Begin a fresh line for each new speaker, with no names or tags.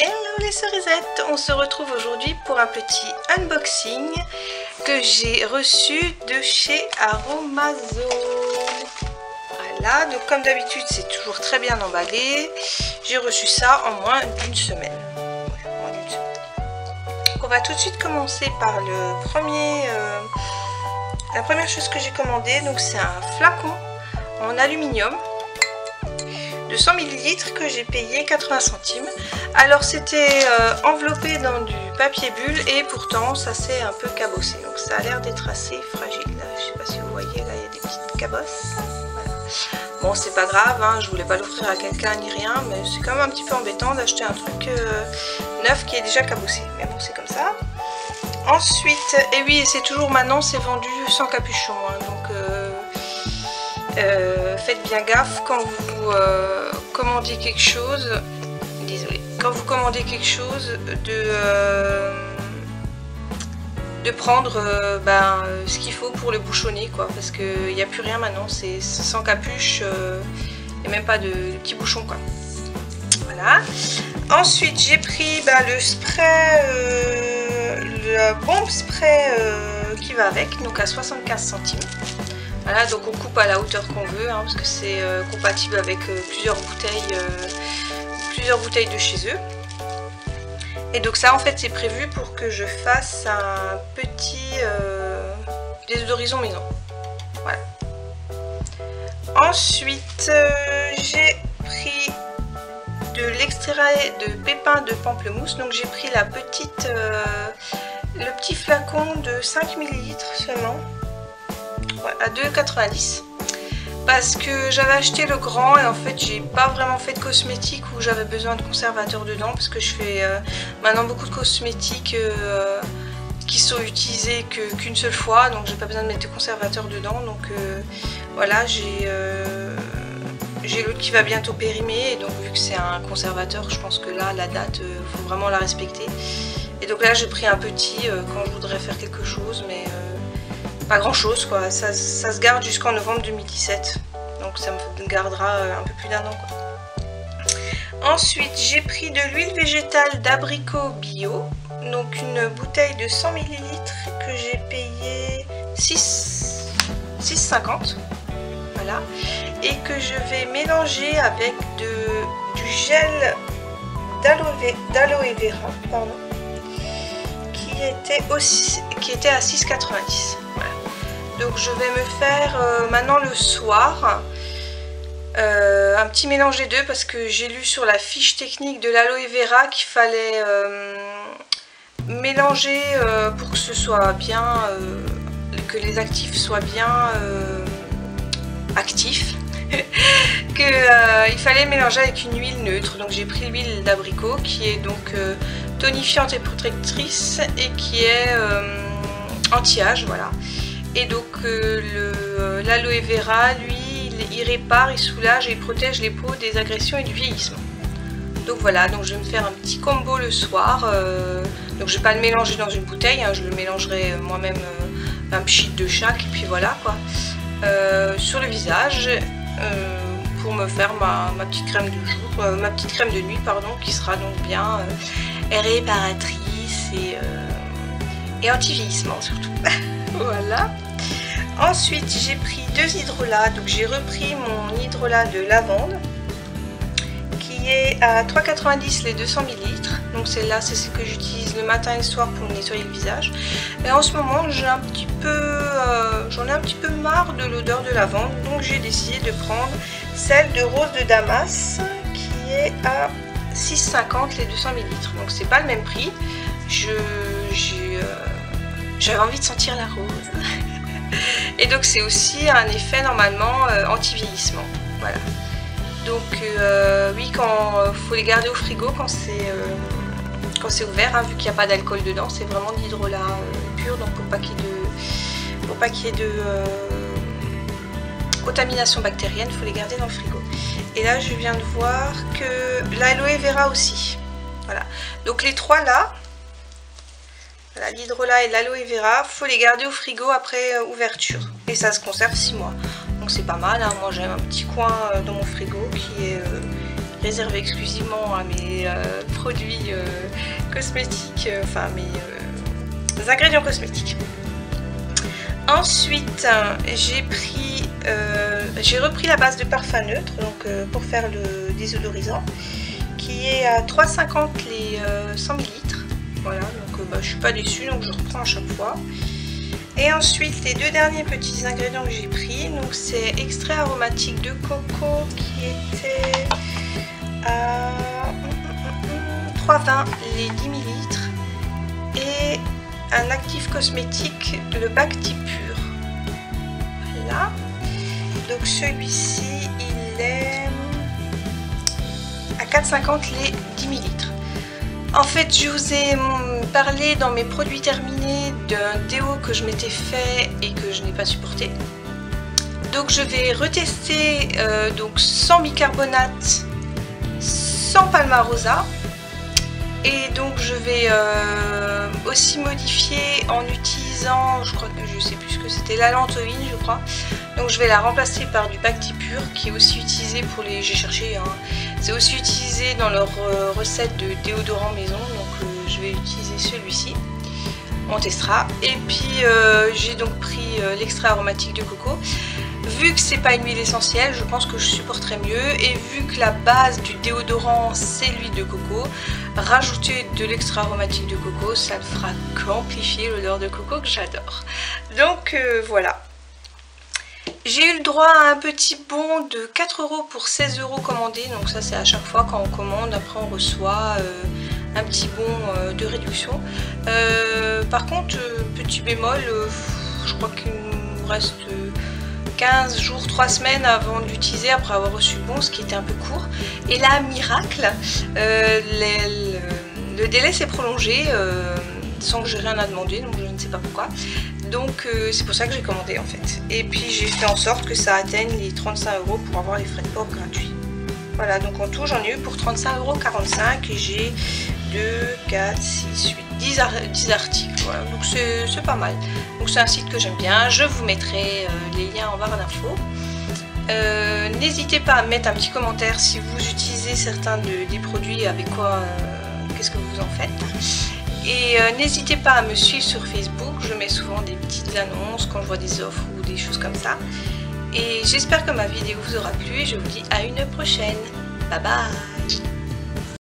Hello les cerisettes, on se retrouve aujourd'hui pour un petit unboxing que j'ai reçu de chez Aromazone. Voilà, donc comme d'habitude c'est toujours très bien emballé. J'ai reçu ça en moins d'une semaine. Donc on va tout de suite commencer par la première chose que j'ai commandée. Donc c'est un flacon en aluminium de 100 ml que j'ai payé 80 centimes. Alors c'était enveloppé dans du papier bulle et pourtant ça s'est un peu cabossé. Donc ça a l'air d'être assez fragile. Là, je sais pas si vous voyez, là il y a des petites cabosses. Voilà. Bon, c'est pas grave, hein, je voulais pas l'offrir à quelqu'un ni rien, mais c'est quand même un petit peu embêtant d'acheter un truc neuf qui est déjà cabossé. Mais bon, c'est comme ça. Ensuite, et oui, c'est toujours maintenant, c'est vendu sans capuchon. Hein, donc faites bien gaffe quand vous commandez quelque chose. Désolée. Quand vous commandez quelque chose, de prendre ce qu'il faut pour le bouchonner, quoi, parce qu'il n'y a plus rien maintenant, c'est sans capuche et même pas de petits bouchons, quoi. Voilà. Ensuite, j'ai pris le spray, la bombe spray qui va avec, donc à 75 centimes. Voilà, donc on coupe à la hauteur qu'on veut, hein, parce que c'est compatible avec plusieurs bouteilles de chez eux. Et donc ça en fait c'est prévu pour que je fasse un petit désodorisant maison. Voilà. Ensuite j'ai pris de l'extrait de pépins de pamplemousse. Donc j'ai pris le petit flacon de 5 ml seulement. Ouais, à 2,90 parce que j'avais acheté le grand et en fait j'ai pas vraiment fait de cosmétiques où j'avais besoin de conservateur dedans, parce que je fais maintenant beaucoup de cosmétiques qui sont utilisés qu'une seule fois, donc j'ai pas besoin de mettre de conservateur dedans. Donc voilà, j'ai l'autre qui va bientôt périmer, et donc vu que c'est un conservateur, je pense que là la date faut vraiment la respecter. Et donc là j'ai pris un petit quand je voudrais faire quelque chose, mais pas grand chose, quoi. Ça se garde jusqu'en novembre 2017, donc ça me gardera un peu plus d'un an, quoi. Ensuite j'ai pris de l'huile végétale d'abricot bio, donc une bouteille de 100 ml que j'ai payé 6,50, voilà, et que je vais mélanger avec du gel d'aloe vera, pardon, qui était à 6,90. Voilà. Donc je vais me faire maintenant le soir un petit mélange des deux, parce que j'ai lu sur la fiche technique de l'aloe vera qu'il fallait mélanger pour que ce soit bien, que les actifs soient bien actifs, qu'il fallait mélanger avec une huile neutre. Donc j'ai pris l'huile d'abricot qui est donc tonifiante et protectrice et qui est anti-âge, voilà. Et donc l'aloe vera, lui, il répare, il soulage et il protège les peaux des agressions et du vieillissement. Donc voilà, donc je vais me faire un petit combo le soir. Donc je vais pas le mélanger dans une bouteille, hein, je le mélangerai moi-même un pchit de chaque, et puis voilà, quoi. Sur le visage, pour me faire ma petite crème du jour, ma petite crème de nuit, pardon, qui sera donc bien réparatrice et anti-vieillissement surtout. Voilà. Ensuite j'ai pris 2 hydrolats, donc j'ai repris mon hydrolat de lavande qui est à 3,90 les 200 ml. Donc celle-là c'est ce que j'utilise le matin et le soir pour nettoyer le visage. Et en ce moment j'en ai un petit peu marre de l'odeur de lavande, donc j'ai décidé de prendre celle de rose de Damas qui est à 6,50 les 200 ml. Donc c'est pas le même prix. J'avais envie de sentir la rose. Et donc c'est aussi un effet normalement anti-vieillissement. Voilà. Donc oui, quand faut les garder au frigo quand c'est ouvert, hein, vu qu'il n'y a pas d'alcool dedans, c'est vraiment de l'hydrolat pur, donc pour pas qu'il y ait de contamination bactérienne, il faut les garder dans le frigo. Et là je viens de voir que l'aloe vera aussi. Voilà. Donc les trois là, l'hydrolat et l'aloe vera, faut les garder au frigo après ouverture, et ça se conserve 6 mois, donc c'est pas mal, hein. Moi j'ai un petit coin dans mon frigo qui réservé exclusivement à mes produits cosmétiques, enfin mes ingrédients cosmétiques. Ensuite, j'ai repris la base de parfum neutre donc, pour faire le désodorisant qui est à 3,50 les 100 ml. Voilà, donc je suis pas déçue, donc je reprends à chaque fois. Et ensuite, les deux derniers petits ingrédients que j'ai pris, donc c'est extrait aromatique de coco qui était à 3,20 les 10 ml et un actif cosmétique, le Bacti Pur. Voilà. Donc celui-ci, il est à 4,50 les 10 ml. En fait, je vous ai parlé dans mes produits terminés d'un déo que je m'étais fait et que je n'ai pas supporté. Donc je vais retester donc sans bicarbonate, sans Palmarosa. Et donc je vais aussi modifier en utilisant, je crois que je sais plus ce que c'était, la lantoïne je crois. Donc je vais la remplacer par du Bacti Pur qui est aussi utilisé pour les, j'ai cherché, hein, c'est aussi utilisé dans leur recette de déodorant maison. Donc je vais utiliser celui-ci, on testera. Et puis j'ai donc pris l'extrait aromatique de coco. Vu que c'est pas une huile essentielle, je pense que je supporterai mieux. Et vu que la base du déodorant c'est l'huile de coco, rajouter de l'extrait aromatique de coco, ça ne fera qu'amplifier l'odeur de coco que j'adore. Donc voilà. J'ai eu le droit à un petit bon de 4 € pour 16 € commandés. Donc ça c'est à chaque fois quand on commande, après on reçoit un petit bon de réduction. Par contre, petit bémol, je crois qu'il nous reste 15 jours, 3 semaines avant de l'utiliser, après avoir reçu le bon, ce qui était un peu court. Et là, miracle, le délai s'est prolongé sans que j'ai rien à demander, donc je ne sais pas pourquoi. Donc c'est pour ça que j'ai commandé en fait. Et puis j'ai fait en sorte que ça atteigne les 35 € pour avoir les frais de port gratuits. Voilà, donc en tout j'en ai eu pour 35,45 € et j'ai 2, 4, 6, 8, 10 articles. Voilà, donc c'est pas mal. Donc c'est un site que j'aime bien. Je vous mettrai les liens en barre d'infos. N'hésitez pas à mettre un petit commentaire si vous utilisez certains des produits, avec quoi, qu'est-ce que vous en faites. Et n'hésitez pas à me suivre sur Facebook, je mets souvent des petites annonces quand je vois des offres ou des choses comme ça. Et j'espère que ma vidéo vous aura plu et je vous dis à une prochaine. Bye bye.